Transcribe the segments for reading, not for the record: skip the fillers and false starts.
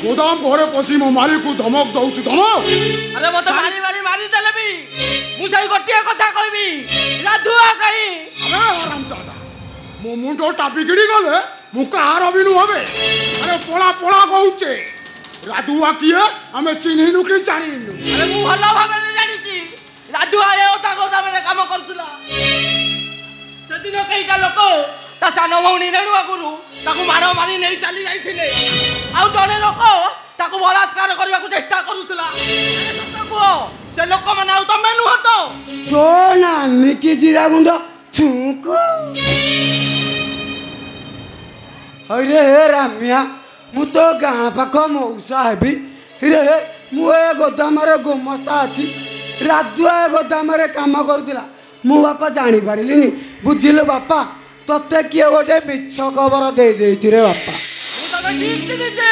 गोदाम घरे पशी मो मालिक को धमक दउछ धमक। अरे मत मारी मारी मारी देले भी मु सही गोटिया कथा कहबी राधुआ कही। अरे हराम जादा मो मुंडो टापी गिड़ी गले मु कहार बिनु हबे। अरे पोला पोला कहउचे राधुआ किए हमें चिन्हिनु कि जानिनु। अरे मु भलो भाबे जानि छी राधुआ ए ओता गोदाम रे काम करथुला। सेदिन कईटा लोक ता सानो भौणी नेणुआ गुरु ताकू मारो मारी नहीं चली जाइथिले। आउ जने लोक ताकू बलात्कार करबा को चेष्टा करूथुला। से लोक माने आउ तमे नुह तो तो ना निकी जीरा गुंड छुको। अरे हे रामिया मु तो गाँ पाख मौसा हेबी रे मु ए गोदाम रे गोमस्ता अछि राधुआ ए गोदाम रे काम करूतिला मु बापा जानी पारिलिनी बुझिलो बापा तते किए गोटे मिछ खबर दे देछि रे बापा। मु तने ठीक दिछे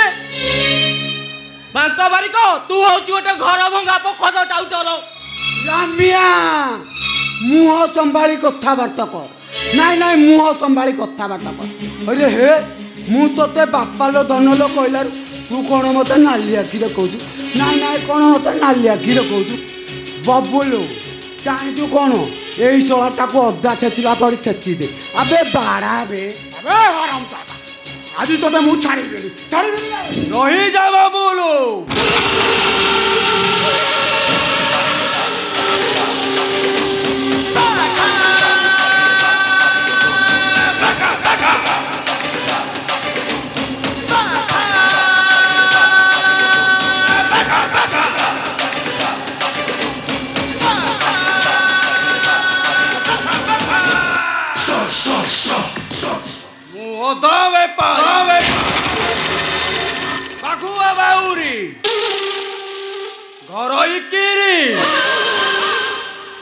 बांस बारी को तू होची गोटे घर भंगा पोखद टाउटर। रामिया मुह संभाली कथाबार्ता कर नाई नाई मुह संभाली कथाबार्ता कर। अरे हे मु तोते बापा लो धन लो कहला तू कौन मत नाली आखिरे कहू नाई नाई कौन मत नाली आखिरे कहू बबुलू चाहू कौन यही शहरटा को अदा छेचिला पड़ी छेची दे अबे बाड़ा बे। अबे हराम जादा आज तो मु छाड़ी देली रही जा बबुलू।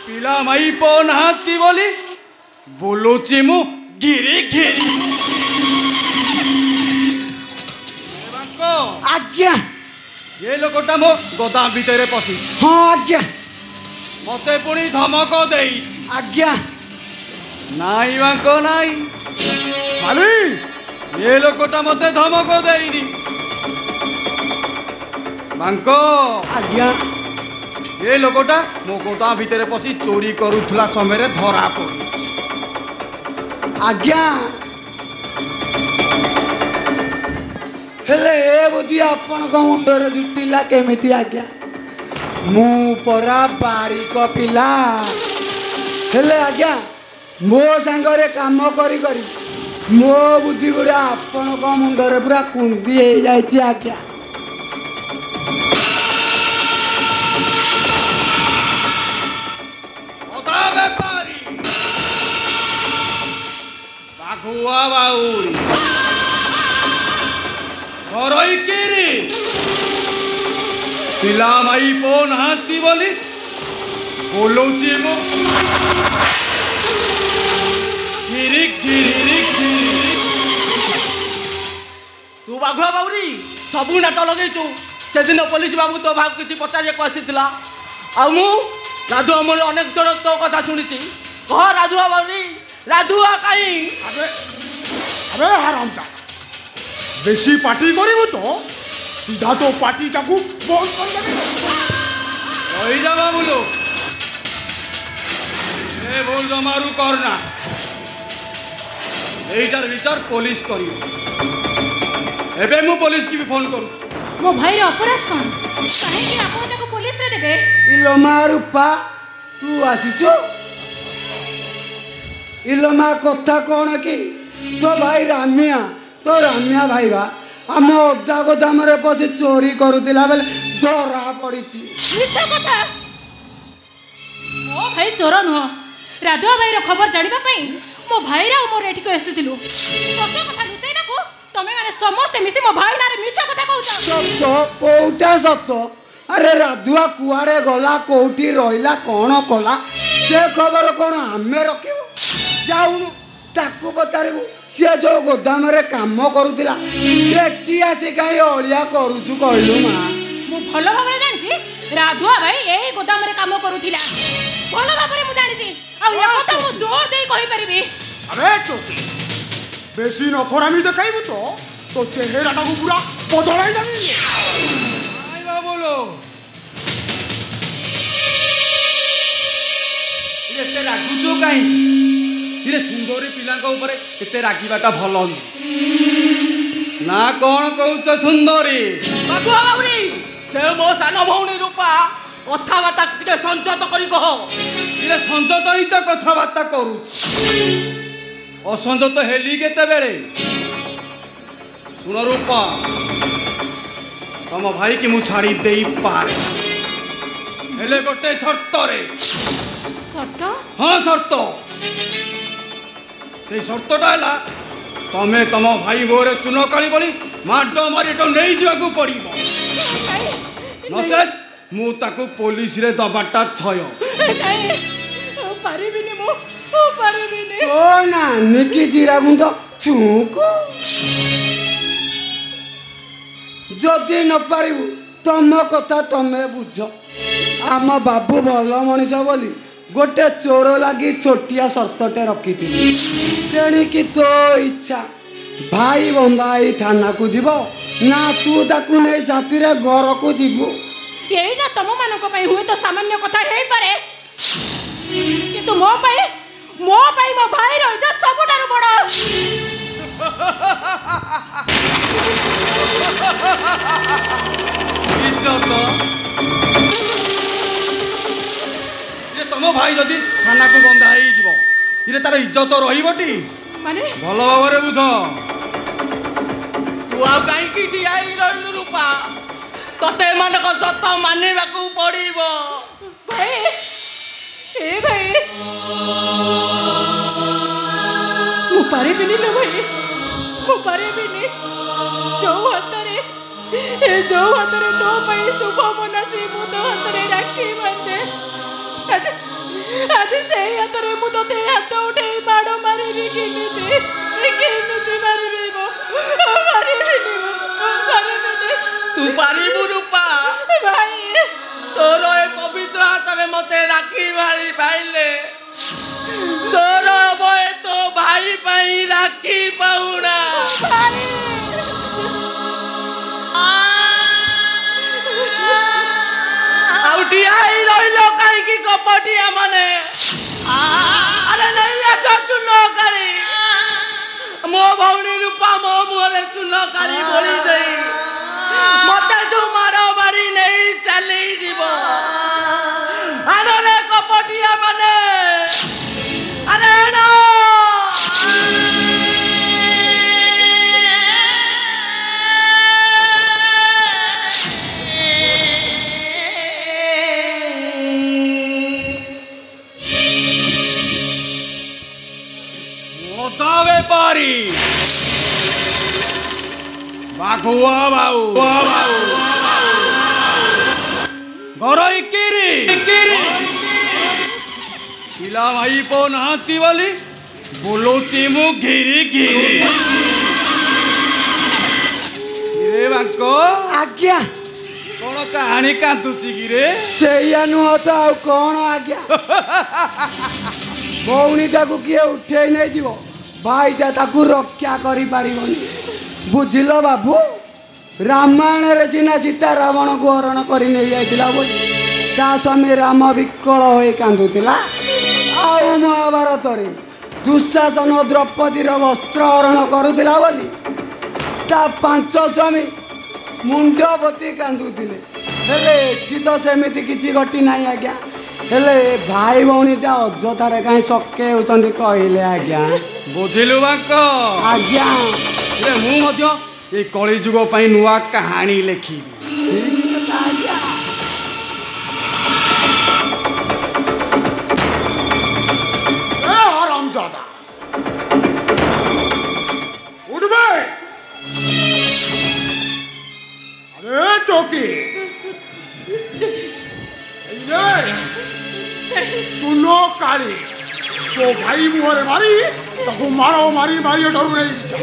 पिला माई पो नहाती बोली बोलुची मु गिरी गिरी। आज्ञा ये लोकटा मो गोदाम भितर पशी। हाँ आज्ञा मते पुणी धमक देई। आज्ञा नाई बांको नाई मालिक ये लोकटा मते धमक देईनी बांको। आज्ञा ये लोकटा मो गोदाम भितर पशी चोरी करूथला समय धरा पड़ी। आज्ञा हेले ए बुद्धि आपण को मुंडर जुटिला केमिति आज्ञा मु परा बारिक पिला हेले आज्ञा मो सांगरे काम करी करी मो बुद्धि गुड़ा आपण को मुंडर पूरा कुंदी हे जाइछि आज्ञा। बाघुआ बाउरी घरई केरी पिला माई पो नहाती बोली बोलौची मो गिरी गिरी गिरी। तू बाघुआ बाउरी सबु नाट लगेचु से दिन पुलिस बाबू तो भाग किछि पचारे को आसीथिला आ मु राधुआ मोर अनेक जन तो कथा सुनिछि कह राधुआ बाउरी राधुआ कहीं। अबे अबे हराम जादा बेसी पार्टी करिवो तो सीधा तो पार्टी टाकू बंद कर देबे। रही जा बाबुलो ए बोल जमारू करना एटार विचार पुलिस करियो। एबे मु पुलिस की भी फोन करू। मो भाई रे अपराध कोन काहे कि आपण ताको पुलिस रे देबे। इलोमा रूपा तू आसीचो इलोमा कथा कौन कि तो भाई रामिया भाई बा आम अदा गोदाम रे पसी चोरी करुतिला बेले धरा पड़ी। मिछा कथा मो भाई चोर नुह राधुआ भाई रो खबर जानिबा पई मो भाई रा मोर एठी को एसितिलु सत्य कथा लुचैना को तमे माने समस्त मिसी मो भाई नारे मिछा कथा कहउछ। सत्य कोउटा सत्य अरे राधुआ कुआड़े गला कोउठी रहिला कौन कला से खबर कौन आमे रखिबो जाऊनु ताकू पचारू सी जो गोदाम रे काम करुला देखती आसी कहीं अलिया करुचु कहलु माँ मु भल भाव जानी राधुआ भाई यही गोदाम रे काम करुला भल भाव मु जानी आ ये कथा मु जोर दे कहि परिबी। अरे तो बेसी नखरामी देखाइबु तो चेहराटा को पूरा बदलाई जाबी। ବାଙ୍କ ଏତେ ରାଗୁଛୁ କାହିଁକି? ଇରେ ସୁନ୍ଦରୀ ପିଲାଙ୍କ ଉପରେ ଏତେ ରାଗିବାଟା ଭଲ ନା କଣ କହୁଛ ସୁନ୍ଦରୀ? ବାଗୁଆ ବାବୁରି ସେ ମୋ ସାନ ଭଉଣୀ ରୂପା କଥାବାର୍ତ୍ତା ଟିକେ ସଂଯତ କରି କହ। ଇରେ ସଂଯତ ହିଁ ତ କଥାବାର୍ତ୍ତା କରୁଛି, ଅସଂଯତ ହେଲି କେତେବେଳେ? ଶୁଣ ରୂପା, ତମ ଭାଇକି ମୁଁ ଛାଡ଼ି ଦେଇପାରେ, ହେଲେ ଗୋଟେ ସର୍ତ୍ତରେ। ସର୍ତ୍ତ? ହଁ ସର୍ତ୍ତ। ସେଇ ସର୍ତ୍ତଟା ହେଲା ତମେ ତମ ଭାଇ ବୋରେ ଚୁନ କାଳି ବୋଲି ମାଡ଼ ମାରି ଏଠୁ ନେଇଯିବାକୁ ପଡ଼ିବ, ନଚେତ୍ ମୁଁ ତାକୁ ପୋଲିସରେ ଦବାଟା ଥୟ। ପାରିବିନି, ମୁଁ ପାରିବିନି। ନା ନିକି ଜିରା ଗୁଣ୍ଡ ଛୁଙ୍କୁ ଯଦି ନ ପାରିବୁ ତମ କଥା ତମେ ବୁଝ। ଆମ ବାବୁ ଭଲ ମଣିଷ ବୋଲି ଗୋଟେ ଚୋର ଲାଗି ଛୋଟିଆ ସର୍ତ୍ତଟେ ରଖିଥିଲି। ତେଣିକି ତୋ ଇଚ୍ଛା, ଭାଇ ବନ୍ଧା ଏଇ ଥାନାକୁ ଯିବ ନା ତୁ ତାକୁ ନେଇ ସାଥିରେ ଘରକୁ ଯିବୁ? ଏଇଟା ତମ ମାନଙ୍କ ପାଇଁ ହୁଏତ ସାମାନ୍ୟ କଥା ହେଇପାରେ, କିନ୍ତୁ ମୋ ପାଇଁ ମୋ ଭାଇର ଇଜ୍ଜତ ସବୁଠାରୁ ବଡ଼। ତମ ଭାଇ ଯଦି ଥାନାକୁ ବନ୍ଧା ହେଇଯିବ, ଇରେ ତାର ଇଜ୍ଜତ ରହିବଟି? ମାନେ ଭଲ ଭାବରେ ବୁଝ। ତୁ ଆଉ କାହିଁକି ଠିଆ ହେଇ ରହିଲୁ ରୂପା? ତତେ ଏମାନଙ୍କ ସତ ମାନିବାକୁ ପଡ଼ିବ। ଭାଇ, ଏ ଭାଇ, ମୁଁ ପାରିବିନି ଲୋ ଭାଇ, ମୁଁ ପାରିବିନି। ଯୋଉ ହାତରେ ତୋ ପାଇଁ ଶୁଭ ମନାସି ମୁଁ ତୋ ହାତରେ ରାକ୍ଷୀ ବାନ୍ଧେ, ଆଜି ସେଇ ହାତରେ ମୁଁ ତତେ ହାତ ଉଠେଇ ମାଡ଼ ମାରିବି। କେମିତି ମାରିବି? ପାରିବିନି। ତୁ ପାରିବୁ ରୂପା? ଭାଇ, ତୋର ଏ ପବିତ୍ର ହାତରେ ମତେ ରାକ୍ଷୀ ମାରି ପାଇଲେ ତୋର ହବ ଏ ତୋ ଭାଇ ପାଇଁ ରାକ୍ଷୀ ପାଉଣା। ଆଉ ଠିଆ ହେଇ ରହିଲ କାହିଁକି କପଟିଆ ମାନେ? ଆରେ ନେଇ ଆସ ଚୂନ କାଳି। ମୋ ଭଉଣୀ ରୂପା ମୋ ମୁହଁରେ ଚୂନ କାଳି ବୋଳି ଦେଇ ମତେ ତୁ ମାଡ଼ ମାରି ନେଇ ଚାଲିଯିବ। ଆରେ କପଟିଆ ମାନେ, ଆରେ বেপারি বাঘুয়া বাউ ঘরই কিরি পিলা মাইপ নাহাতি বলি বুলুতি মু ঘিরি ঘিরি রে বাঙ্ক। ଆଜ୍ଞା, কোন কাহানি কাঁদুছি কি রে? ସେଇଆ ନୁହଁ ତ ଆଉ କ'ଣ ଆଜ୍ଞା। ଭଉଣୀଟାକୁ କିଏ ଉଠେଇ ନେଇଯିବ, ଭାଇଟା ତାକୁ ରକ୍ଷା କରିପାରିବନି। ବୁଝିଲ ବାବୁ, ରାମାୟଣରେ ସିନା ସୀତା ରାବଣକୁ ହରଣ କରି ନେଇଯାଇଥିଲା ବୋଲି ତା ସ୍ୱାମୀ ରାମ ବିକଳ ହୋଇ କାନ୍ଦୁଥିଲା, ଆଉ ମହାଭାରତରେ ଦୁଃଶାସନ ଦ୍ରୌପଦୀର ବସ୍ତ୍ର ହରଣ କରୁଥିଲା ବୋଲି ତା 5 ସ୍ୱାମୀ ମୁଣ୍ଡ ପୋତି କାନ୍ଦୁଥିଲେ। ହେଲେ ଏଠି ତ ସେମିତି କିଛି ଘଟି ନାହିଁ ଆଜ୍ଞା। ହେଲେ ଭାଇ ଭଉଣୀଟା ଅଯଥାରେ କାହିଁ ସକେ ହେଉଛନ୍ତି କହିଲେ ଆଜ୍ଞା? ବୁଝିଲୁ ବାଙ୍କ? ଆଜ୍ଞା, ମୁଁ ମଧ୍ୟ ଏଇ କଳିଯୁଗ ପାଇଁ ନୂଆ କାହାଣୀ ଲେଖିବି। ଆଜ୍ଞା। हरामजादा उठबे। अरे चौकी चुनो काली तो भाई मुहरे मारी ताको मारो मारी मारी डरू नहीं जा।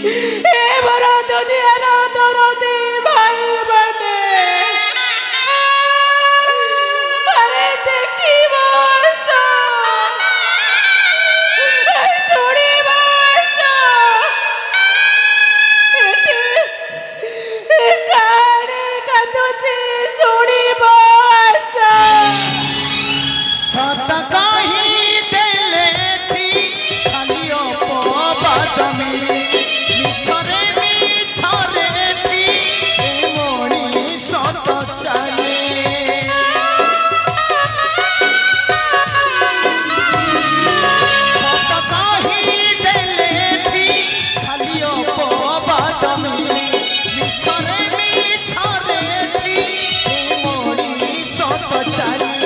ए मोर दुनियार दरदी भाई बने अरे देखी बस छोड़ी बस काने कांदुची छोड़ी बस सत कही देले थी खालियो बात में मिछरे थी मोणी सत चले सत कही देले थी खालियो बात में मिछरे थी मोणी सत चले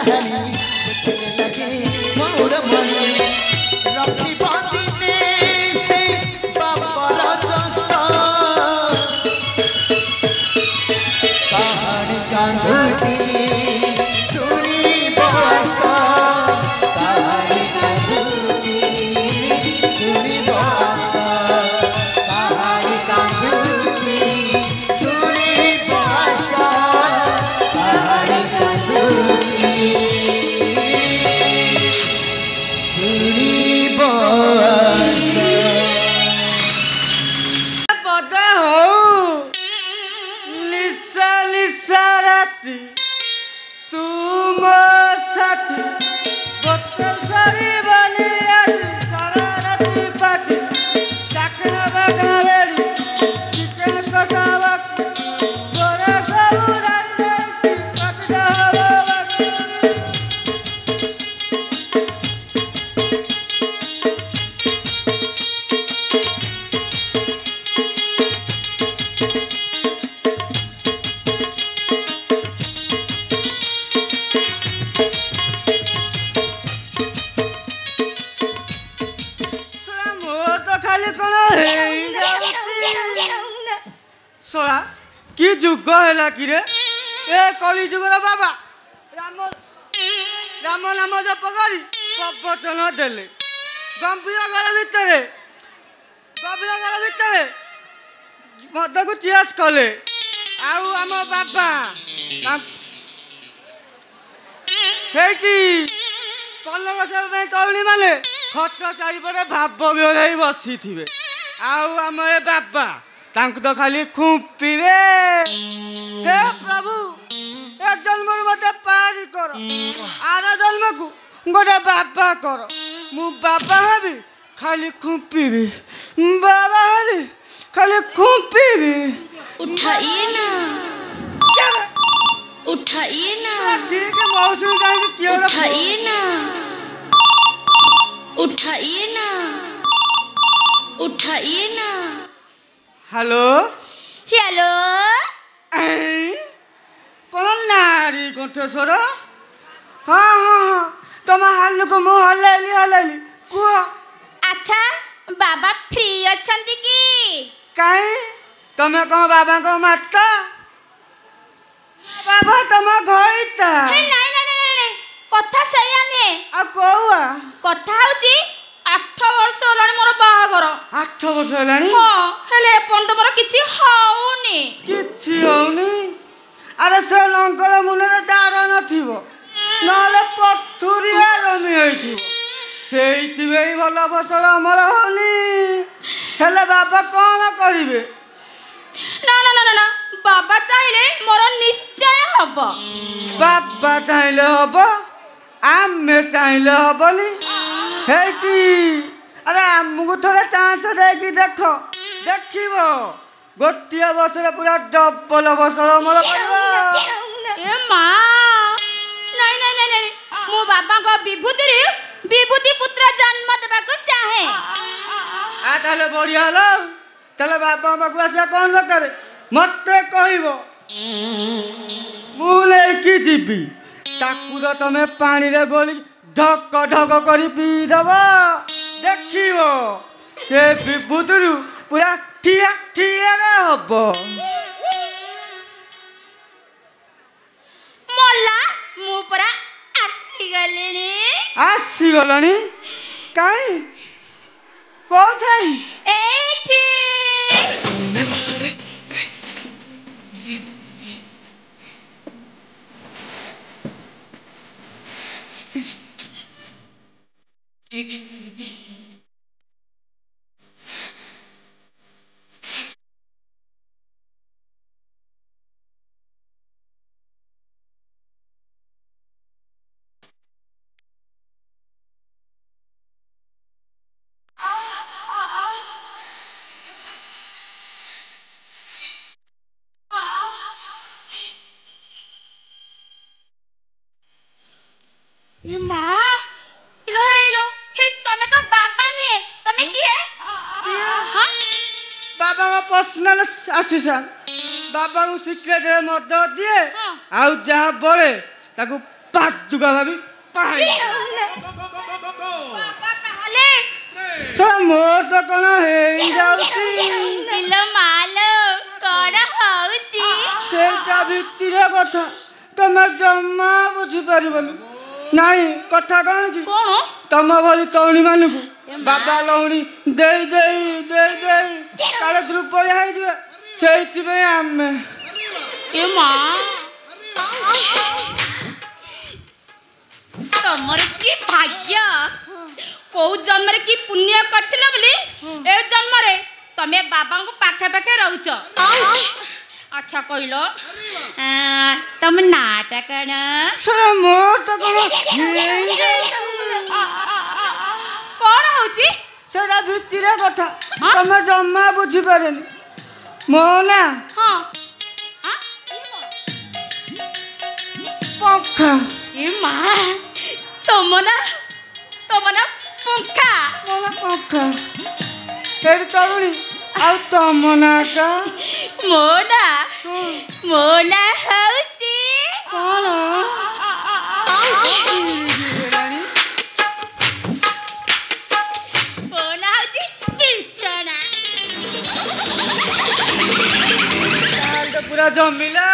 चाहनी देखने लगे मोर मन रखी बांधिने से बापर जसा कहानी कांदती सुनी बसा कहानी कांदती सुनी बसा कहानी कांदती सुनी बसा कहानी कांदती सुनी बसा पता हो निशा निशा राती तुम साथी बोतल सारी वाली आज सारा राती पार्टी चाकना बागावेरी चिकन कसावा गोरा सब राती कटदा हवा मोर तो खाली कोन सोला की जुग हैला कि रे ए कली जुगर बाबा राम राम नाम जप करी प्रवचन देले गंभीर घर भितरे मद को चियास कले आउ आम बाबा हेटी पल्लव सब तरुणी माने खट चारिपटे भाव विहल बसी थे आउ आम ए बाबा तांको तो खाली खुंपिबे हे प्रभु ए जन्म मते पारी कर आर जन्म को गोटे बाबा कर मु बाबा हेबी खाली खुंपिबी बाबा हेबी खाली खुंपिबी उठाइए ना उठाइए ना ठीक है मौसम जाएगी क्यों उठाइए ना उठाइए ना उठाइए ना हेलो हेलो कौन नारी कंठस्वर हाँ हाँ हाँ तुम हाल को मु हलैली कुह अच्छा बाबा फ्री अछंती की कहीं तुम्हें कौन बाबा को माता बाबा तुम घईता नहीं नहीं नहीं नहीं कथा सही आने आ कौआ कथा होची 8 वर्ष होलानी मोर बाहागर 8 वर्ष होलानी हां हेले पण तमर किछि हाउनी किछि होउनी अरे से लंकर मुନରେ दार नथिबो नले पथुरिया जमी होइथिबो सेइथिबे भला फसल अमर होनी हेले बाबा कोन करिवे ना ना ना ना बाबा चाहिले मोर निश्चय हबो बाबा चाहिले हबो आमे चाहिले हबोनी हेटी अरे हमको थोड़ा चांस देगी देखो देखिबो गोटिया बसरे पूरा डबल बसर अमर करबो ए मां नहीं नहीं नहीं नहीं मो बाबा को विभूति पुत्र जन्म देबा को चाहे आ ताले बढ़िया हलो ताले बाबा बाबू आसे कोन लकर मते कहिबो मु लेकी जीबी ताकू तो तमे पानी रे गोली ढक ढक करी पी दबो देखिबो से विभूतिरु पूरा ठिया ठिया रे हबो मोला मु परा आसी गलनी काई कोथाई एठी पर्सनल असिस्टेंट बाबा को सिक्रेट मत दिए आउ जहाँ बड़े ताकू ପାତୁକା ଭାବି ପାଇ ତାହେଲେ ମୋର ତ କଣ ହେଇଯାଉଛି ଇଲୋ ମାଲୋ କଣ ହଉଛି ସେଇଟା ଭିତରେ କଥା ତମେ ଜମା ବୁଝିପାରିବନି। ନାଇଁ କଥା କଣ କି କଣ ତମ ଭଳି ତରୁଣୀ ମାନଙ୍କୁ ବାବା ଲହୁଣୀ ଦେଇ ଦେଇ ଦେଇ ଦେଇ କାଳେ ଦୁର୍ବଳିଆ ହେଇଯିବେ ସେଇଥିପାଇଁ ଆମେ ଏ ମା ତମର କି ଭାଗ୍ୟ କୋଉ ଜନ୍ମରେ କି ପୁଣ୍ୟ କରିଥିଲ ବୋଲି ଏ ଜନ୍ମରେ ତମେ ବାବାଙ୍କୁ ପାଖେ ପାଖେ ରହୁଛ। ଆଚ୍ଛା କହିଲ ତମ ନାଟା କଣ ମୋର ତ କଣ କଣ ହଉଛି ସେଇଟା ଭିତରେ କଥା ତମେ ଜମା ବୁଝିପାରେନି। ମୋ ନା ହଁ ପଙ୍ଖା ଏ ମା ତମ ନା ପଙ୍ଖା ମୋ ନା ପଙ୍ଖା ସେଇଠି ତରୁଣୀ ଆଉ ତମ ନାଟା ମୋ ନା ହଉଛି କଣ ମୋ ନା ହଉଛି ବିଞ୍ଚଣା। ପୁରା ଜମିଲା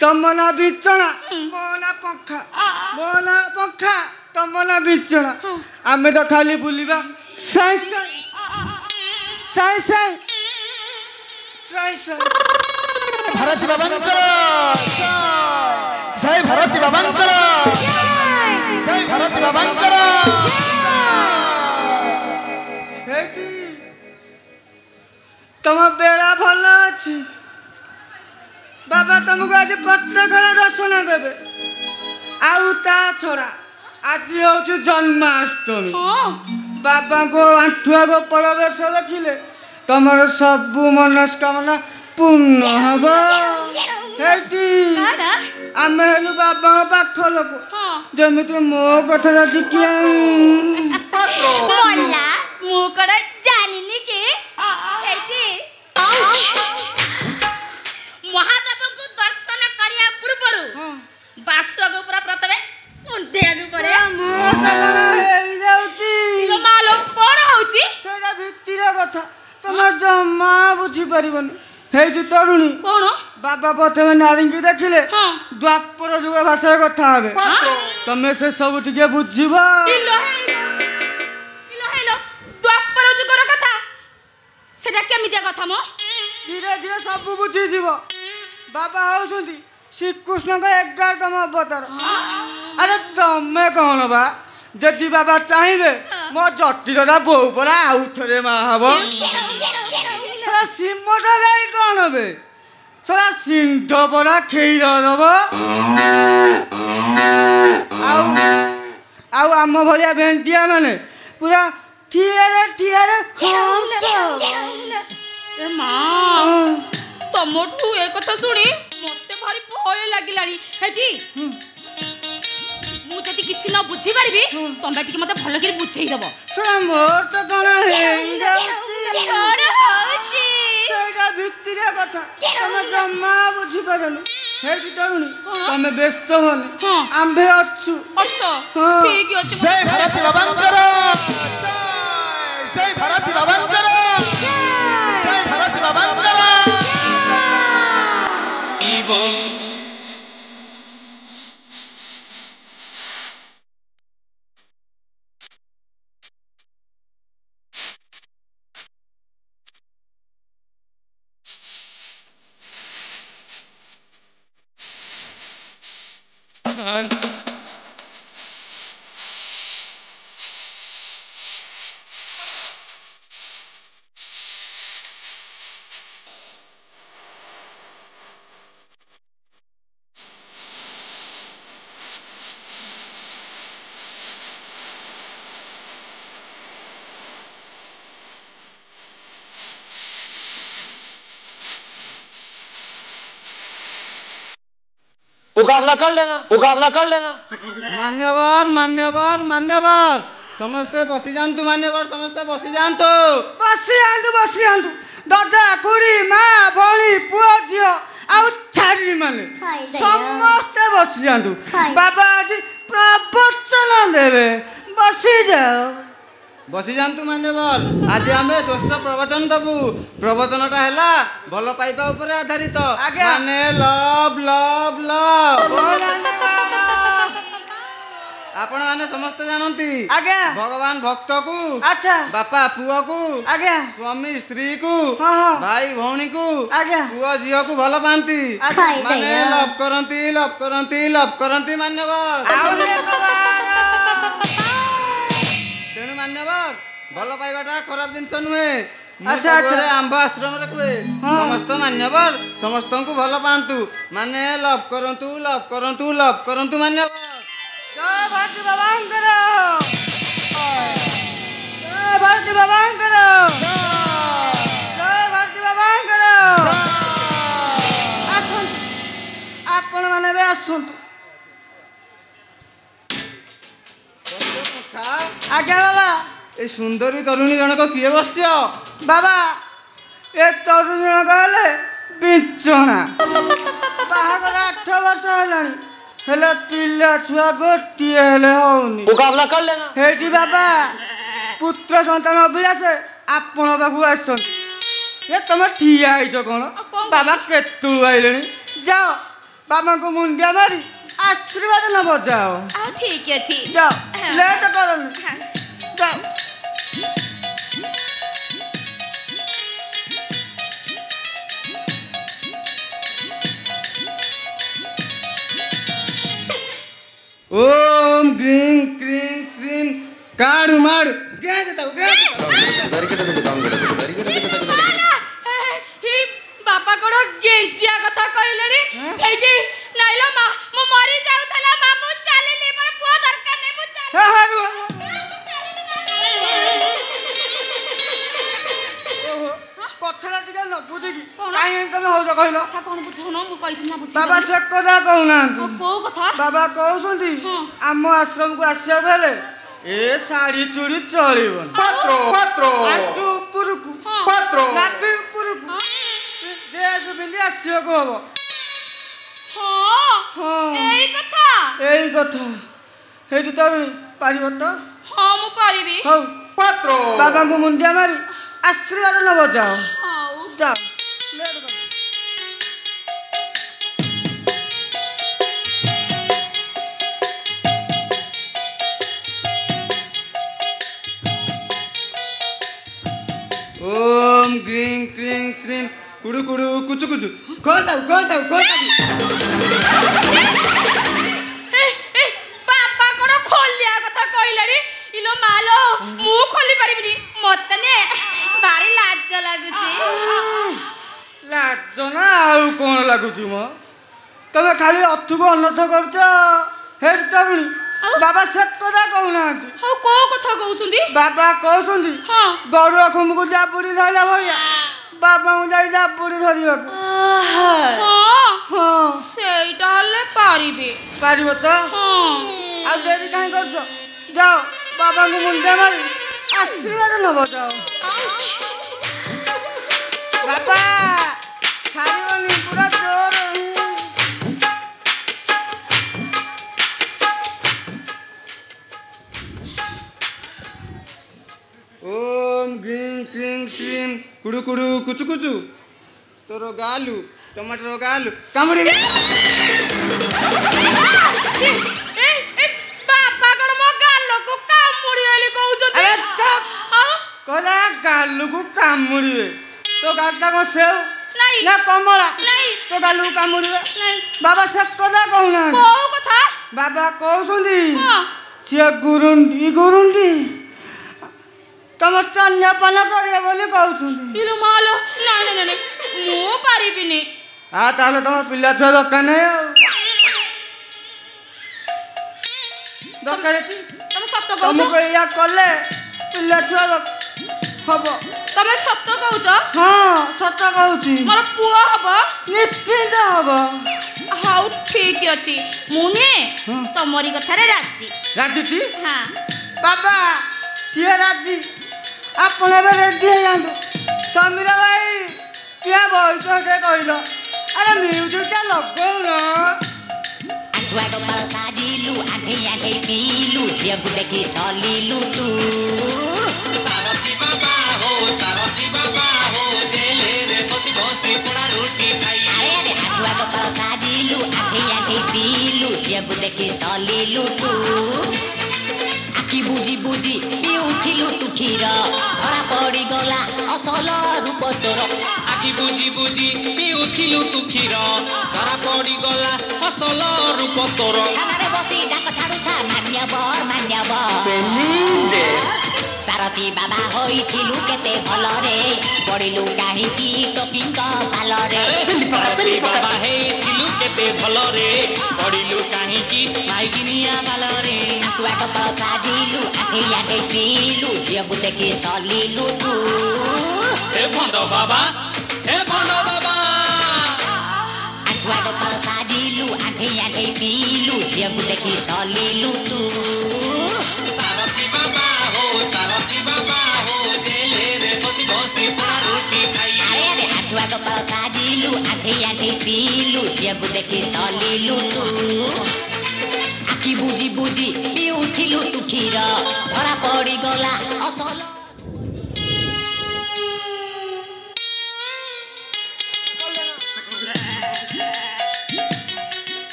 ତମ ନା ବିଞ୍ଚଣା ମୋ ନା ପଙ୍ଖା ମୋ ନା ପଙ୍ଖା ତମ ନା ବିଞ୍ଚଣା ଆମେ ତ ଖାଲି ବୁଲିବା ସାଇ ସାଇ ସାଇ ସାଇ ସାଇ ସାଇ ଭାରତୀ ବାବାଙ୍କର ଜୟ ଭାରତୀ ବାବାଙ୍କର ଜୟ ଭାରତୀ ବାବାଙ୍କର ହେଇଟି ତମ ବେଳା ଭଲ ଅଛି ବାବା ତମକୁ ଆଜି ପ୍ରତ୍ୟେକ ଦର୍ଶନ ଦେବେ। ଆଉ ତା ଛଡ଼ା ଆଜି ହଉଛି ଜନ୍ମାଷ୍ଟମୀ ବାବାଙ୍କୁ ଆଣ୍ଠୁଆ ଗୋପାଳ ବେଶ ଦେଖିଲେ ତମର ସବୁ ମନସ୍କାମନା ପୂର୍ଣ୍ଣ ହବ। ହେଇଟି ଆମେ ହେଲୁ ବାବାଙ୍କ ପାଖ ଲୋକ ଯେମିତି ମୋ କଥା ଟିକେ ମୁଁ କଣ ଜାଣିନି କି ମହାଦେବଙ୍କୁ ଦର୍ଶନ କରିବା ପୂର୍ବରୁ ବାସକୁ ପୁରା ପ୍ରଥମେ ଉଣ୍ଡେଇବାକୁ ପଡେ। କଣ ହଉଛି ସେଇଟା ଭିତରେ କଥା ତମେ ଜମା ବୁଝିପାରିବନି। ହେଇଛି ତରୁଣୀ କଣ ବାବା ପ୍ରଥମେ ନାରୀଙ୍କୁ ଦେଖିଲେ ଦ୍ୱାପର ଯୁଗ ଭାଷାରେ କଥା ହେବେ ତମେ ସେ ସବୁ ଟିକେ ବୁଝିବ। ଦ୍ୱାପର ଯୁଗର କଥା ସେଟା କେମିତିଆ କଥା ମ ଧୀରେ ଧୀରେ ସବୁ ବୁଝିଯିବ। ବାବା ହଉଛନ୍ତି ଶ୍ରୀକୃଷ୍ଣଙ୍କ 11ତମ ଅବତାର। ଆରେ ତମେ କଣ ବା ଯଦି ବାବା ଚାହିଁବେ ମୋ ଜଟିଳଟା ବୋଉ ପରା ଆଉ ଥରେ ମା ହବ। ସିମଟ ଗାଈ କଣ ବେ ସରା ସିନ୍ଧ ପରା କ୍ଷୀର ଦବ। ଆଉ ଆମ ଭଳିଆ ଭେଣ୍ଡିଆ ମାନେ ପୁରା ଠିଆରେ ଏ ମା ତମଠୁ ଏ କଥା ଶୁଣି ମତେ ଭାରି ଭୟ ଲାଗିଲାଣି। ହେଠି ମୁଁ ଯଦି କିଛି ନ ବୁଝିପାରିବି ତମେ ଟିକେ ମତେ ଭଲ କରି ବୁଝେଇ ଦବ। ମୋର ତ କଣ ହେଇଯାଉଛି ସେଇଟା ଭିତରେ କଥା ତମେ ଜମା ବୁଝିପାରୁନି। ହେଇଠି ତରୁଣୀ ତମେ ବ୍ୟସ୍ତ ହନି ଆମ୍ଭେ ଅଛୁ ଠିକ ଅଛି। ଜୟ ଭାରତୀ ବାବାଙ୍କର ଜୟ ଭାରତୀ ବାବାଙ୍କର ଜୟ ଭାରତୀ ବାବାଙ୍କର मुकाबला कर लेना। मान्यवर समस्ते बसी जातु मान्यवर समस्ते बसी जातु दादा खुड़ी माँ भौणी पुओ झील ଆଉ ଛାଡ଼ି ମାନେ ସମସ୍ତେ ବସି ଯାଆନ୍ତୁ ବାବା ଆଜି ପ୍ରବଚନ ଦେବେ ବସିଯାଅ ବସି ଯାଆନ୍ତୁ ମାନ୍ୟବର ଆଜି ଆମେ ସ୍ୱସ୍ଥ ପ୍ରବଚନ ଦେବୁ ପ୍ରବଚନଟା ହେଲା ଭଲ ପାଇବା ଉପରେ ଆଧାରିତ ମାନେ ଲଭ୍ ଲଭ୍ ଲଭ୍ ଆପଣ ମାନେ ସମସ୍ତେ ଜାଣନ୍ତି ଆଜ୍ଞା ଭଗବାନ ଭକ୍ତକୁ ଆଚ୍ଛା ବାପା ପୁଅକୁ ଆଜ୍ଞା ସ୍ୱାମୀ ସ୍ତ୍ରୀକୁ ହଁ ହଁ ଭାଇ ଭଉଣୀକୁ ଆଜ୍ଞା ପୁଅ ଝିଅକୁ ଭଲ ପାଆନ୍ତି ମାନେ ଲଭ୍ କରନ୍ତି ଲଭ୍ କରନ୍ତି ଲଭ୍ କରନ୍ତି ମାନ୍ୟବର ତେଣୁ ମାନ୍ୟବର ଭଲ ପାଇବାଟା ଖରାପ ଜିନିଷ ନୁହେଁ ଆମ୍ବ ଆଶ୍ରମରେ କୁହେ ସମସ୍ତ ମାନ୍ୟବର ସମସ୍ତଙ୍କୁ ଭଲ ପାଆନ୍ତୁ ମାନେ ଲଭ୍ କରନ୍ତୁ ଲଭ୍ କରନ୍ତୁ ଲଭ୍ କରନ୍ତୁ ମାନ୍ୟବର ଜୟ ଭାରତୀ ବାବାଙ୍କର ଜୟ ଭାରତୀ ବାବାଙ୍କର ଜୟ ଭାରତୀ ବାବାଙ୍କର ଆସନ୍ତୁ ଆପଣମାନେ ବି ଆସନ୍ତୁ ଆଜ୍ଞା ବାବା ଏ ସୁନ୍ଦରୀ ତରୁଣୀ ଜଣକ କିଏ ବସିଛ ବାବା ଏ ତରୁଣୀ ଜଣକ ହେଲେ ବିଞ୍ଚଣା ବାହାଘର 8 ବର୍ଷ ହେଲାଣି ହେଲେ ପିଲା ଛୁଆ ଗୋଟିଏ ହେଲେ ହଉନି ହେଇଠି ବାବା ପୁତ୍ର ସନ୍ତାନ ଅଭିଳାଷ ଆପଣ ପାଖକୁ ଆସନ୍ତି ଏ ତମେ ଠିଆ ହେଇଛ କ'ଣ ବାବା କେତେଳୁ ଆଇଲେଣି ଯାଅ ବାବାଙ୍କୁ ମୁଣ୍ଡିଆ ମାରି ଆଶୀର୍ବାଦ ନବ ଯାଅ ଠିକ ଅଛି ଯାଅ ଲେଟ୍ କରନି ଯାଅ ओम ग्रीं क्रीं श्रीं काडू माडू बापा कोड़ गेंचिया कथा कहलेनी एठी नाइलो मा मु मरि जाउतला मा मु चालिली मोर पुओ दरकार नै मु चाली कथरा टिका न बुझिकी काई तमे होज कहलो कथा कोन बुझोनो मु कहिथि ना बुझी बाबा से कथा कहउना को कथा बाबा कहउसंती आम आश्रम को आसिया बेले ए साड़ी चूड़ी चलिबन पात्रो पात्रो आटू पुरुकु पात्रो नापी पुरुकु देश बिंदी आसिया को हबो हां एई कथा हेटी तरी पारिबो त हां मु पारिबी हौ पात्रो बाबा को मुंडिया मारी आशीर्वाद न बजाओ हां जाओ लेट कर ओम ग्रीं क्रीं श्रीं कुडू कुडू कुचु कुचु खोलताऊ बापा कोड़ खोलिया कथा कहलेनी इलो मालो मु खोली परिबिनी मते ने भारी लाज लागुची लाज ना आउ कोन लागुची मो तमे खाली अथु को अनर्थ करछ हेड तबणी बाबा से कथा कहउनांती हाउ को कथा कहउसुंदी बाबा कहउसुंदी हां गरुआ खुमको जापुरी धरला भैया बाबा को जाई जापुरी धरिबा हां हां सेइटा हले पारिबे पारिबो त हां आ देरी काहे करछ जाओ बाबा को मुंडे मारी आशीर्वाद नब जाओ बाबा छाड़िबनी पूरा जोर ओम ग्रीं क्रीं श्रीं कुडू कुडू कुचु कुचु तोरो गालू टमाटर गालू कामुड़ी ए बापा कोड़ मो गालो को कामुड़ी आली कहउछथि अरे चुप कहला गालू को कामुड़िबे तो गाटा को सेव नहीं ना कमला नहीं तो गालू कामुड़िबे नहीं बाबा से कथा कहउना को कथा बाबा कहउसुंदी हां से गुरुंडी तम स्तन्यपान करिए बोली कहउसुंदी इलो मालो नहीं मु पारिबिनी आ ताले तम पिल्ला छुआ दरकार नै दरकार तमे सत्य कहउछ तुमको या कले पिल्ला छुआ हबो तमे सत्य कहउछ हां सत कहउची मोर पुओ हबो निश्चित हबो हाउ ठीक अछि मुने तमरी कथा रे राजी राजी हां बाबा सिए राजी आपण रेडी हो जांदो समीरा भाई क्या बोल तो के कहलो अरे म्यूजिक लगौना आंठुआ गोपाल साजिलु आंठे आंठे पीलु झियकु देखि सलिलु तू सारथी बाबा हो जेले रे बसी बसी पोड़ा रोटी खाई अरे आंठुआ गोपाल साजिलु आंठे आंठे पीलु झियकु देखि सलिलु तू आखि बुझी बुझी उठिलु तू क्षीर धरा पड़ी गला असल रूप तोर आखि बुझी बुझी उठिलु तू क्षीर धरा पड़ी गला असल रूप तोर कानारे बसी डाक छाडुथा मान्यवर सारथी बाबा होइथिलु केते भल रे पडिलु काहीकि टोकिंग पाल रे सारथी बाबा हेथिलु केते भल रे पडिलु काहीकि माइकिनिया पाल रे आंठुआ गोपाल साजिलु आंठे आंठे पीलु झियकु देखि सलिलु तू हे भंड बाबा आंठुआ गोपाल साजिलु आंठे आंठे पीलु झियकु देखि सलिलु तू सारथी बाबा हो जेले रे बसी बसी पोड़ा रोटी खाई अरे आंठुआ गोपाल साजिलु आंठे आंठे पीलु झियकु देखि सलिलु तू आखि बुझी बुझी उठिलु तू क्षीर धरा पड़ी गला असल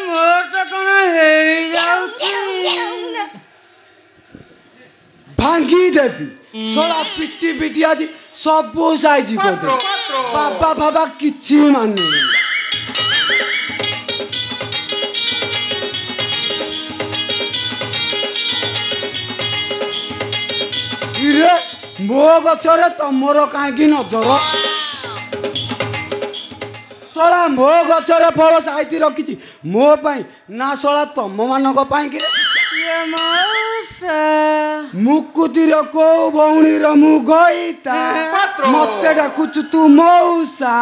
मोर तो कौन है भांगी देवी सोला पिटी पिटी आज सब साइज कर दे बाबा बाबा किछि माने इरे मो गछरे तमर काहे नजर सोला मो गछरे फल साइती रखिछि मो पाई ना सोला तम मानक पाई कि मुकुतिर को भौणीर मु गईता मते डाकुछु तू मौसा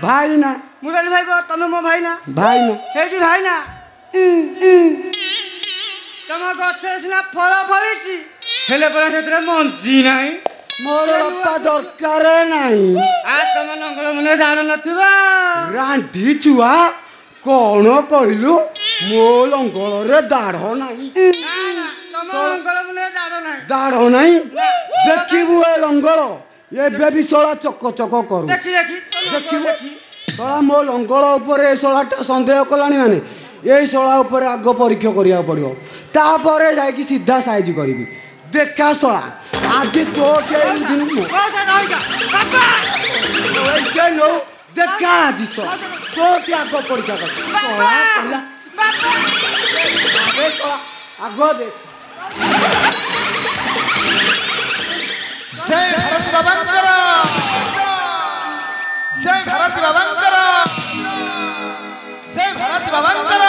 भाई ना मुरली भाई तमे मो भाई ना हेटी भाई ना तम गछे सिना फल फलिछि हेले पर सेतरे मंजी नाही मोर बापा दरकार नाही आ तम नंगल मने जान नथिबा रांधी छुआ कौन कहलु मो लंगल रे दाढ़ नाही दाढ़ नाही देखिबु ए लंगल ये बेबी सोला चक चक करू देखिबु सोला मो लंगल ऊपर ए सोलाटा संदेह कलानी माने ए सोला ऊपर आग परीक्षा करिया पड़ियो तापरे जाई सीधा साइज करिबी देखा सोला आज तो के दिन ऐसे नो देखा आज सोला तो के आग परीक्षा कर सोला पहला अरे सोला आग देख जय भारत बाबांकर जय भारत बाबांकर जय भारत बाबांकर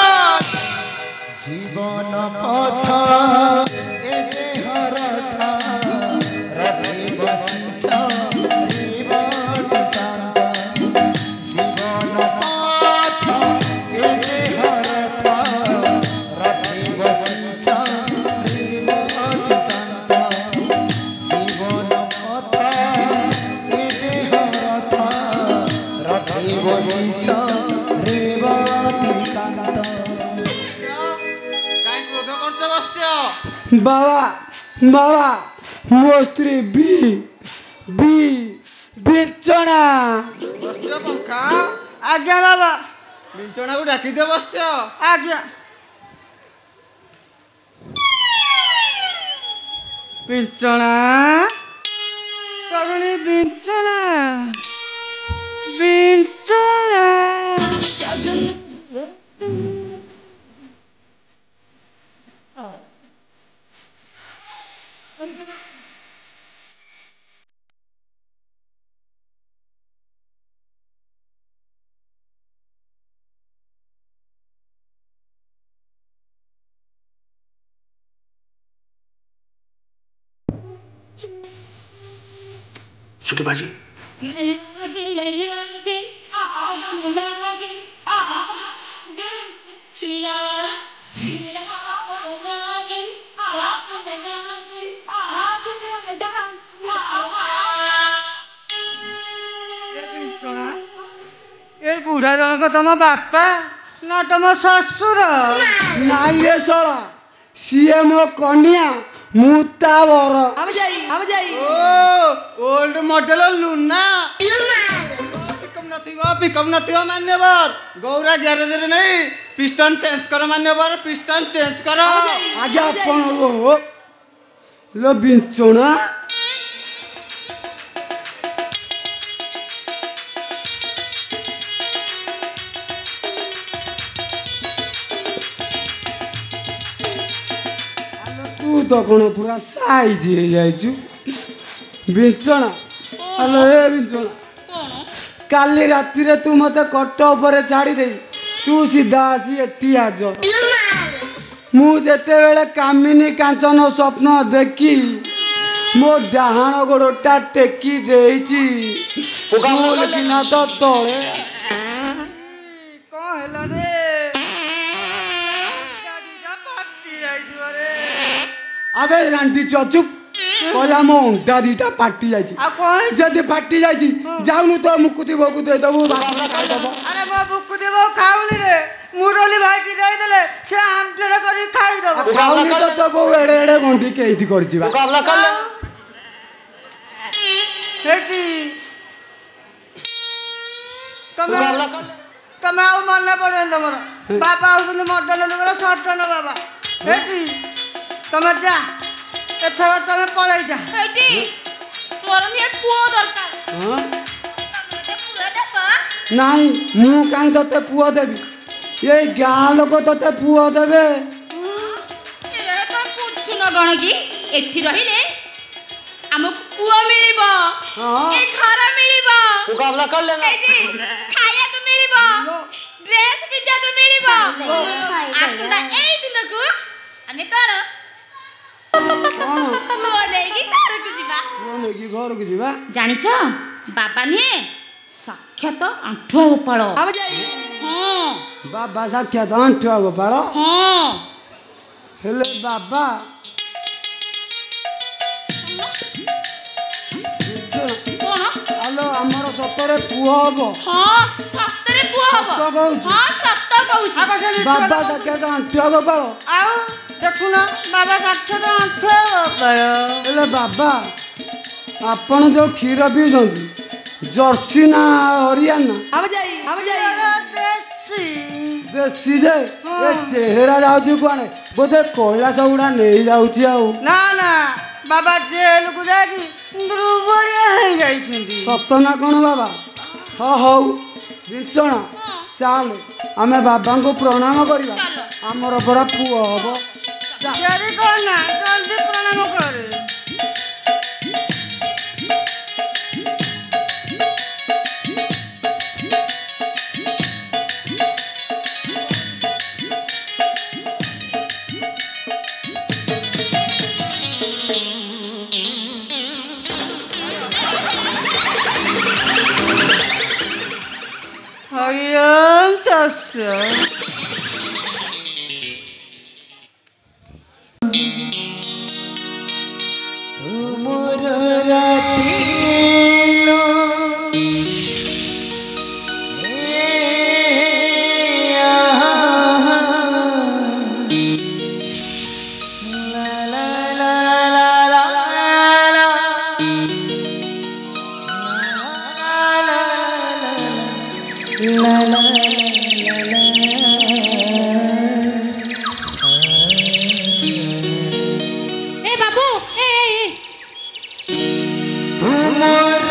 जीवन पथ ए देहर था रति बसिच जीवन पथ ए देहर था रति बसिच बाबा बाबा मो स्त्री बी बी बिचना बसछ पंखा आज्ञा बाबा बिचना को डाकी दे बसछ आज्ञा बिचना तरुणी बिचना बिचना सुटी बाजी ବୁଢ଼ା ଜଣକ ତମ ବାପା ନା ତମ ଶ୍ୱଶୁର? ନାଇଁ ରେ ଶଳା, ସିଏ ମୋ କନ୍ୟା, ମୁଁ ତା ବର। Old model Luna. ପିକଅପ୍ ନଥିବ ମାନ୍ୟବର। ଗୌରା ଗ୍ୟାରେଜରେ ନେଇ ପିଷ୍ଟନ ଚେଞ୍ଜ କର ମାନ୍ୟବର, ପିଷ୍ଟନ ଚେଞ୍ଜ କର। ଆଜ୍ଞା ଆପଣ लो ବିଞ୍ଚଣା तू तो कौन पूरा साइज हो जाइछु बिंचना। हेलो ए बिंचना, काली राति रे तू मते कट ऊपर छाड़ी दे तू सीधा आसी एटी आज। मु जेते बेले कामिनी कांचन स्वप्न देखी मो डाहाण गोड़टा टेकी देइची फूल किना तो तळे। कौन हैला रे? अबे रांटी चुप कहला मो अंडा दीटा पाटी जाइची। जदि पाटी जाइची जाउनु तो मुकुति बकु दे दबु। अरे मो मुकुति बकु खाउली रे, मुरली भाई की दे देले से आमटेला करी खाई दबो। खाउनी तो बो एडे एडे गंठी केइथि करछि बा। मुकाबला कर ले हेटी तमे आउ मन पड़े तमर बाबा आउले मडल दुगला सटन बाबा। हेटी तमे जा एथर तमे पळाई जा। हेटी मोर मे पुओ दरकार। हां तमे पुओ देबा? नाही मु काई तते पुओ देबी, ये गां लोक तते पुओ देबे। ए तो पुछु न गण की एठी रहिले हमको पुओ मिलिबो। हां ए घर मिलिबो। मुकाबला कर ले हेटी खाया को मिलिबो, ड्रेस पिजा को मिलिबो। आसुदा एई दिन को हमें कर मोने की घर को जीवा। मोने की घर को जीवा जानिछो बाबा ने साक्षात आंठुआ गोपाल। अब जाई हां बाबा साक्षात आंठुआ गोपाल। हां हेले बाबा हेलो हमर सतरे पुओ हबो। हां सतरे पुओ हबो। हां सत कहूची बाबा साक्षात आंठुआ गोपाल। आउ देखुना बाबा साक्षात आंठुआ गोपाल। हेले बाबा आपण जो क्षीर पीछंती जर्सी ना हरियाणा? अब जाई देसी देसी जे ए चेहरा जाउची कोने बोधे कोइला सबुडा नहीं जाउची आउ। ना ना बाबा जेल को जाकी दुर्बलिया हे जाइछंती। सत ना कोन बाबा? हो हो बिंचना चाल आमे बाबा को प्रणाम करिबा। हमर बड़ा पुओ हबो। यारी कोना जल्दी प्रणाम करे। हरिओम तस्य मोर रातिलो ए बाबू ए मोर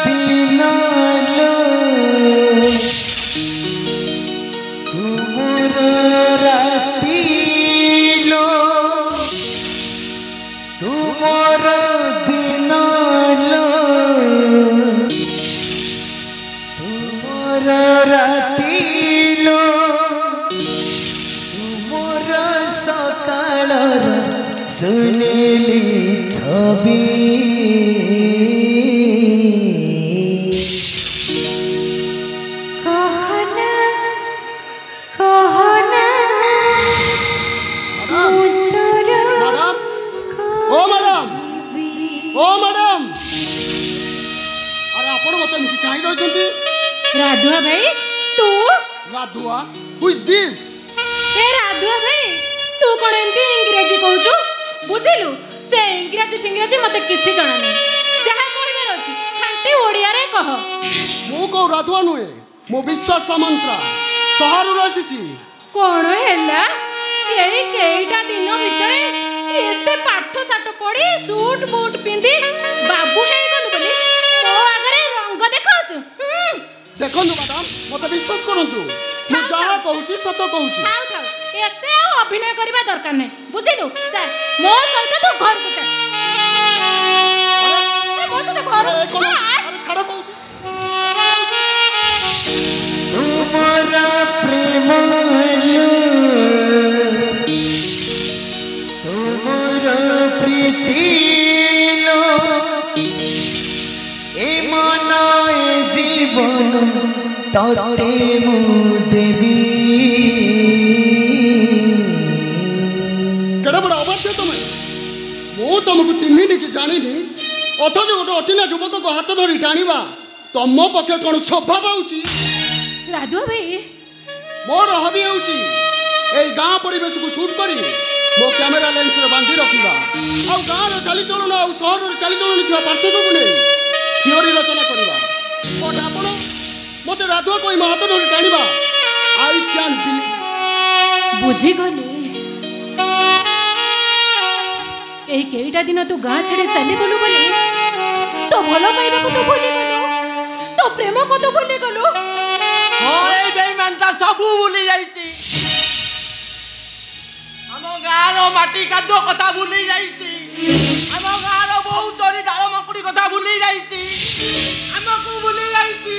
दिनलो मोर रातिलो मोर दिनलो मोर रातिलो मोर सकाळर सुनेली छवि कहना कहना मुतुर मैडम ओ मैडम ओ मैडम अरे आपण मते मिसी चाहि रहछंती। राधुआ भाई Radhua, who is this? ए राधुआ भाई तू कौन एमती इंग्रेजी कहूचु बुझिलु से इंग्रेजी फिंग्रेजी मते किछि जणा नै जहा कहबार अछि खांटी ओडिया रे कह मु को राधुआ नुए मो विश्वास सामंत्रा शहर रो आसीची कोन हैला एई केइटा दिन भितरे एते पाठ साठ पढी सूट बूट पिंदी बाबू हे गनु बोली तो आगरे रंग देखाउछु देखनु मैडम मते विश्वास करंतु मु जहा कहूची सत कहूची थाउ थाउ एते अभिनय करबा दरकार नै बुझिलु चल मो सहित तू घर को चल अरे मो सहित घर अरे छाड़ कहूची तुम्हारा प्रेम तुम्हारा प्रीति लो ए मना ए जीवन तोते मु देवी केड़ा बड़ा अवश्य तुम्हें मु तुमको चिन्हिनी कि जानिनी अथच गोटे अचिना युवक को हाथ धरी टाणीबा तुम पक्षे कौन शोभा पाऊची राधु भाई मोर हबी होची ए गाँ परिवेश को शूट करी मो कैमेरा लेंस रे बांधी रखिबा आ गाँ रो चाली चलन आ शहर रो चाली चलन थिबा पार्थक्य को नै थियोरी रचना करबा बट आपण मते राधुआ कोई हाथ धरी टाणीबा आई कैन बिलीव बुझी गली ए केइटा दिन तू गाँ छाड़ी चली गलु बोली तो भलो पाइबा को तो भूली गलु तो प्रेम को तो भूली गलु हाँ ए बेईमानता सबू भूली जाइछि हम गाँर माटी कादो कथा भूली जाइछि हम गाँर बहुत तोरी डाल मकुड़ी कथा भूली जाइछि हमको भूली जाइछि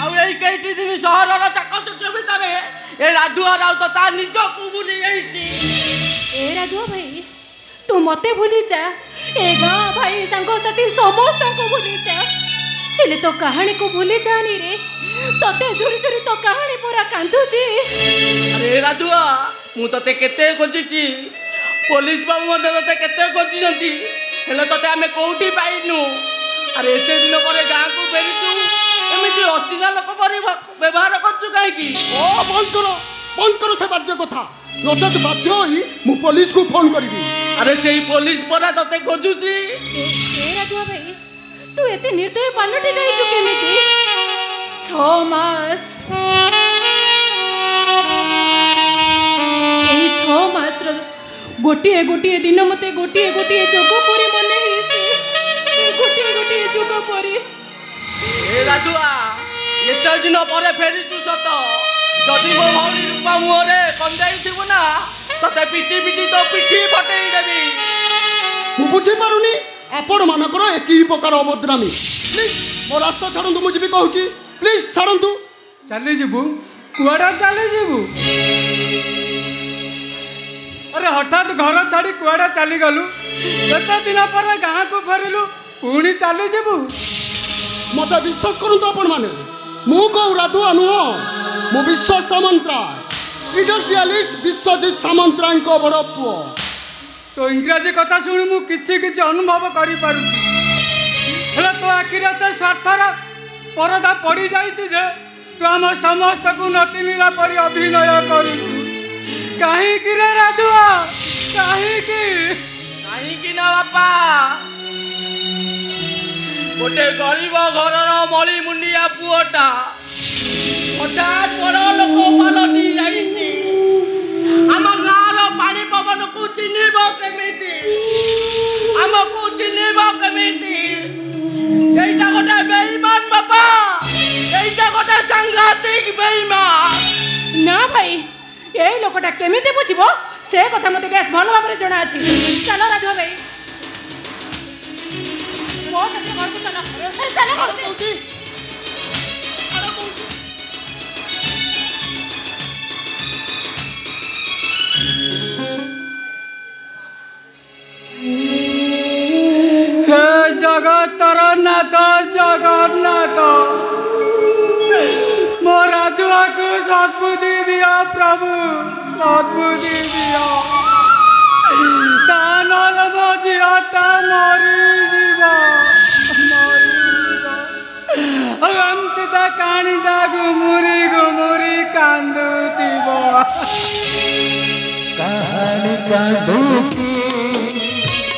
आ एई केइटी दिन शहरर चाकचक्य भितरे ए राधुआ राव तो ता निजको भूली जाइछि ए राधुआ भाई तू मते भूली जा ए गाँ भाई तांको साथी समस्त को भूली जा हेले तो कहानी को भूली जानी रे तते झुरी झुरी तो कहानी पूरा कांदुची अरे राधुआ मु तते केते खोजिछि पुलिस बाबू मते तते केते खोजिछंती हेले तते आमे कोउठी पाइनु अरे एते दिन परे गाँ को फेरिछु एमिति अचिना लोक परि व्यवहार करछु काहे की ओ बंद करो से बाध्य कथा नचत बाध्य होई मु पुलिस को फोन करबी अरे सेही पुलिस परा तते खोजुछि ए राधुआ भाई तू एते निर्दय पालटी जाइछु केमिति 6 मास एही 6 मास रो गोटिए गोटिए दिन मते गोटिए गोटिए जोग परी मने हिची गोटिए जोग परी ए राधुआ एते दिन परे फेरिछु सत जदि मो भौरी रूपा मुहरे कंजाई थिबु ना तते पिटी पिटी तो पिठी फटेई देबी मु बुझी पारुनी आपण मानकर एक ही प्रकार अभद्रामी प्लीज मो रास्ता छाड़ू मुझे भी कहूँ प्लीज छाड़ू चली जीवु कुआड़ा चली जीवु अरे हठात घर छाड़ी कुआड़ा चली गलु एते दिन पर गाँ को फेरिलु पुणी चली जीवु मत विश्वास करूँ आपण माने मु कहू राधुआ नुह मु विश्वास सामंत्रा इंडस्ट्रियलिस्ट विश्वजित सामंतरा बड़ पुओ तो इंग्राजी कथा शुणी मु किछि किछि अनुभव करि पारुछि हेले तो आखिर तो स्वार्थर परदा पड़ी जाइछि जे तू हम समस्त को नतिनीला परि अभिनय करूछु काहे कि रे राधुआ काहे कि ना बापा गोटे गरीब घरर मली मुंडिया पुओटा हठात बड़ लोक पालटी जाइछि आम गाँर पानी पवन को चिन्हिब केमिति आमको चिन्हिब केमिति एइटा गोटे बेईमान बापा एइटा गोटे सांघातिक बेईमान ना भाई ए लोकटा केमिति बुझिबो से कथा मते बेस भल भाबरे जणा अछि चलो राधुआ भाई मो सते घर को चलो चलो कहूची हे जगतर नाथ जगन्नाथ मो राधुआ को सद्बुद्धि दिया प्रभु सद्बुद्धि दिया तानल मो झीटा मरी जीव ଏମିତି ତା କାଣିଟା ଘୁମୁରି କାନ୍ଦୁଥିବ କାହାଣୀ କାନ୍ଦୁଛି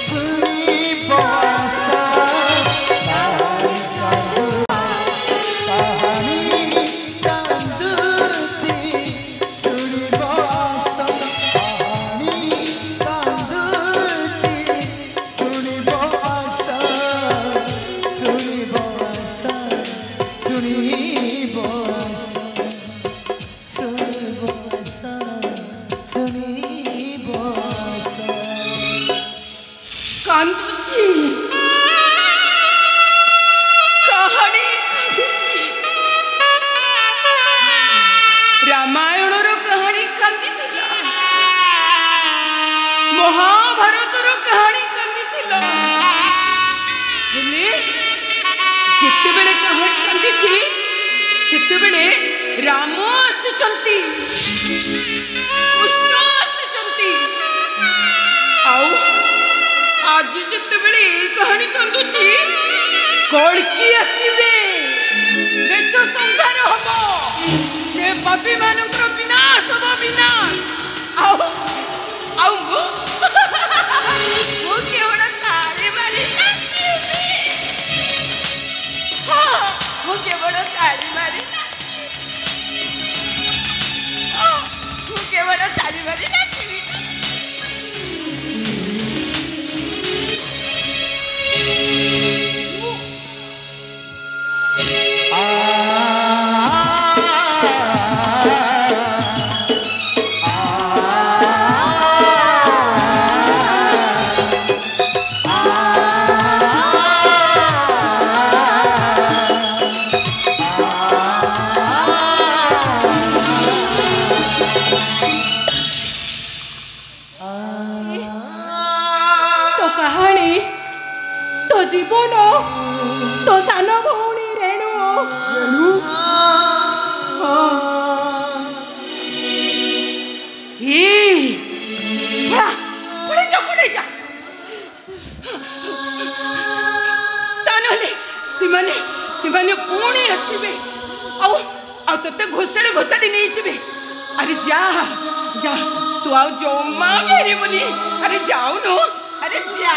ଶୁଣିବ ଆଶା କାହାଣୀ କାନ୍ଦୁଛି ଶୁଣିବ ଆଶା କାହାଣୀ କାନ୍ଦୁଛି ଶୁଣିବ ଆଶା ଶୁଣିବ ଆଶା ଶୁଣିବ ଆଶା ଶୁଣିବ ଆଶା ଶୁଣିବ ଆଶା କାନ୍ଦୁଛି କାହାଣୀ କାନ୍ଦୁଛି ରାମାୟଣର କାହାଣୀ କାନ୍ଦିଥିଲା ମହାଭାରତର କାହାଣୀ କାନ୍ଦିଥିଲା ହେଲେ ଯେତେବେଳେ କାହାଣୀ କାନ୍ଦିଛି ସେତେବେଳେ ରାମ ଆସିଛନ୍ତି କୃଷ୍ଣ ଆସିଛନ୍ତି ଆଉ ଆଜି ଯେତେବେଳେ এই କାହାଣୀ କାନ୍ଦୁଛି କଳ୍କି ଆସିବେ ଦେଶ ସଂହାର ହବ ସେ ପାପୀ ମାନଙ୍କର ବିନାଶ ହବ ବିନାଶ ଆଉ ଆଉ ମୁଁ କେବଳ ତାଳି ମାରି ନାଚିବି ହଁ ମୁଁ କେବଳ ତାଳି ମାରି ମୁଁ କେବଳ ତାଳି ମାରି ନାଚିବି तो कहानी तो जीवन तो सान भौणी रेणु रेणु पड़े जा ସେମାନେ ପୁଣି ଆସିବେ ଆଉ ତତେ ଘୋଷାଡ଼ି ଘୋଷାଡ଼ି ନେଇଯିବେ ଆରେ ଯା ଯା ତୁ ଆଉ ଜମା ଫେରିବୁନି ଆରେ ଯାଉନୁ ଆରେ ଯା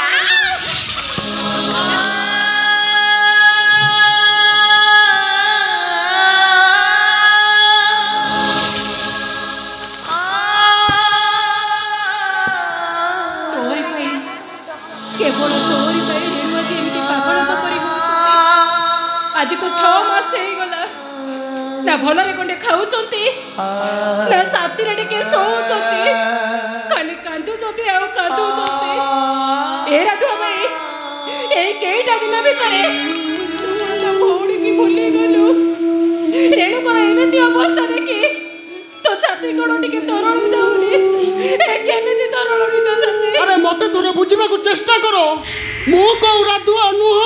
केवल तोरी पाई रेणुआ जी एमती पागल परी होउछंती आज तो 6 मास हे गला ना भलरे कोंडे खाउछंती ना साथी रे के सोउछंती खाली कांदुछंती आ कांदुछंती ए राधुआ भाई ए केटा दिन भितरे तो भौणी की भूली गलु रेणु को एमती अवस्था देखी तो छाती कोण टिके तरळी जाउनी ए केमिति तरळी तो छाती अरे मते तोरे बुझिबा को चेष्टा करो मु को राधुआ नुह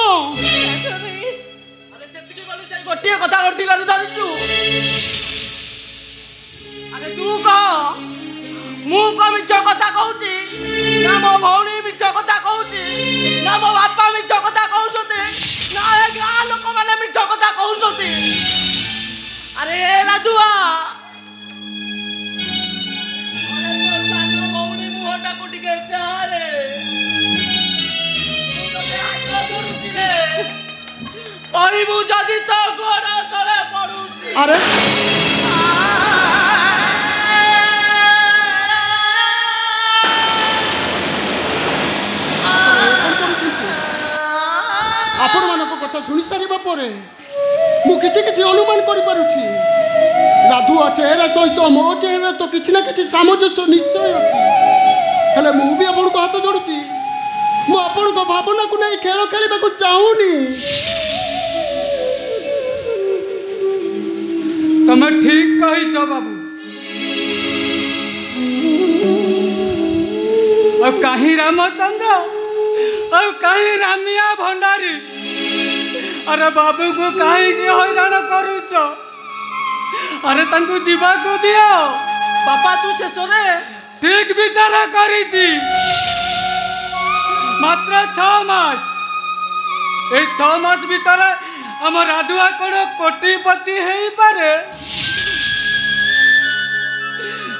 अरे सेतिके गलु से गोटिए कथा करती गलु धरछु अरे तू कह मु को मिछ कथा कहूची ना मो भौणी मिछ कथा कहूची ना मो बापा मिछ कथा कहउछते ना ए गां लोक माने मिछ कथा कहउछते अरे राधुआ जदि तो गोड़ा तले पड़ुची अरे आपण मानक कथा सुनी सारिबा परे मु किछि किछि अनुमान करि पारुछि राधुआ चेहरा सहित मो चेहरा तो किछि ना किछि सामंजस्य निश्चय अछि हेले मु भी आपण को हाथ जोडुछि मु आपण को भावना को नै खेल खेलिबा को चाहूनी तुम ठीक कहीच बाबू और कहीं रामचंद्र और कहीं रामिया भंडारी अरे बाबू को कहीं हैरान करुच अरे तंकु जीवा को दियो बापा तू शेष रे ठीक विचार करिछि मात्र 6 मास এই 6 মাস ভিতরে আমার রাধুয়া কোন কোটিপতি হেই পারে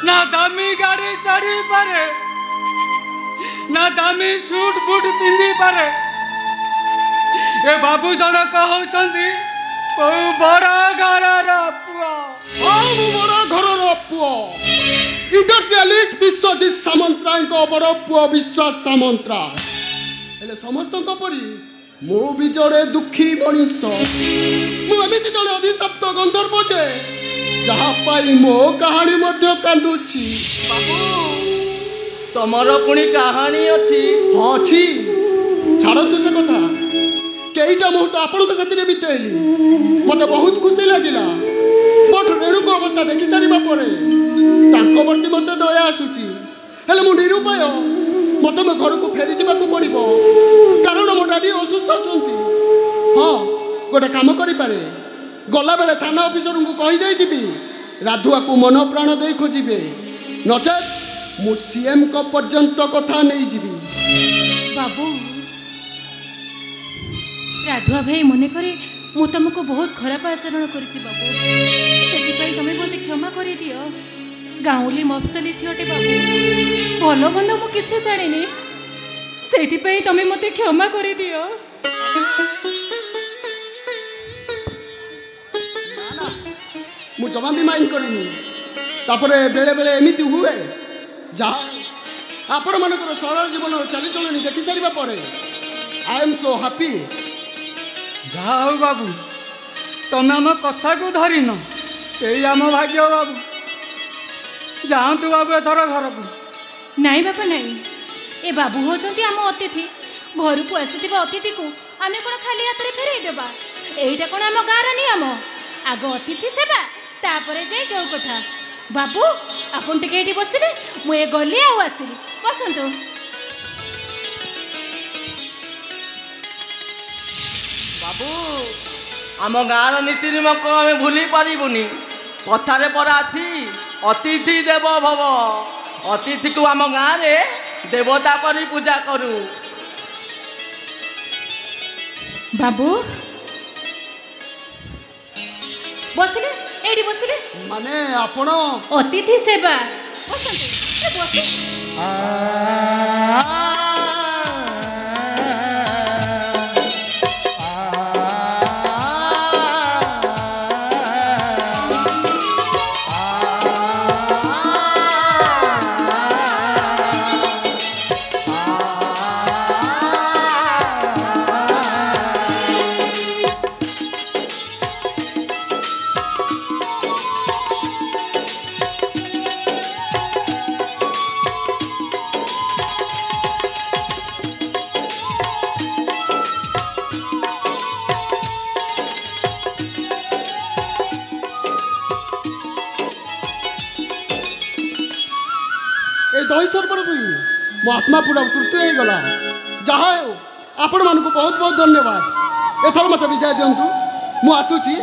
না দামি গাড়ি চড়ি পারে না দামি সুট বুট পিন্ধি পারে ए बाबू जनक होचंदी को बड़ा घरर पुआ बड़ा घरर पुआ इंडस्ट्रियलिस्ट विश्वजित सामंतराय को बड़ पुआ विश्वास सामंतराय हेले समस्त परी मु भी जड़े दुखी मनीष मुझे जड़े अभिशप्त गंधर्व जे जहा पाई मो कहानी मध्य कांदुची बाबू तमर पुणी कहानी अच्छी हाँ अच्छी छाड़तु से कथा कईटा मुहूर्त आपण साथी बीतेली मत बहुत खुशी लगिला बट रेणुक अवस्था देखी सारा प्रति मत दया आसूची हेले मु निरुपाय मत मो घर को फेरी जावाक पड़ो कारण मो डाडी असुस्थ अच्छा हाँ गोटे कम करे गला बेले थाना ऑफिसर को कहीदे जी राधुआ को मन प्राण दे खोजे नचेत मु सीएम को पर्यंत कथा नहीं जीवी बाबू राधुआ भाई मन करे मु तुमको बहुत खराब आचरण करी बाबू से तुम्हें मत क्षमा कर दियो गाँवली मफसली झीटे बाबू भल भल मुझे किसी जानी से तुम्हें मत क्षमा कर दियो मु जमा भी माइंड करनी बेले बेले एमती हुए जहाँ आपण मान सरल जीवन चालीचलन देखी सारा आई एम सो हैप्पी जाओ बाबू तुम्हें आम कथा को धरिन यही आम भाग्य बाबू जातु बाबू एथर घर को नाई बापा नाई ए बाबू होचंती आम अतिथि घर को आसीथिबा अतिथि को आमे कोन खाली हाथ रे फेरै देबा एइटा कोन आम गार नियम आगो अतिथि सेबा तापरे जाई जो कथा बाबू आपन टिके एठी बसिले मु ए गली आ आसिली बसंतो आम गाँव नीति नियम को आम भूली पारूनी कथारे पराथी अतिथि देव भव अतिथि को आम गाँव में देवता करी पूजा करू बाबू बसले एडी बसले माने आपण अतिथि सेवा बसंते बसले दही सरबर पी मो आत्मा पूरा तृप्त हो गला जहाँ हो आपण मानक बहुत बहुत धन्यवाद एथर मत विदाय दिंतु मु आसूची।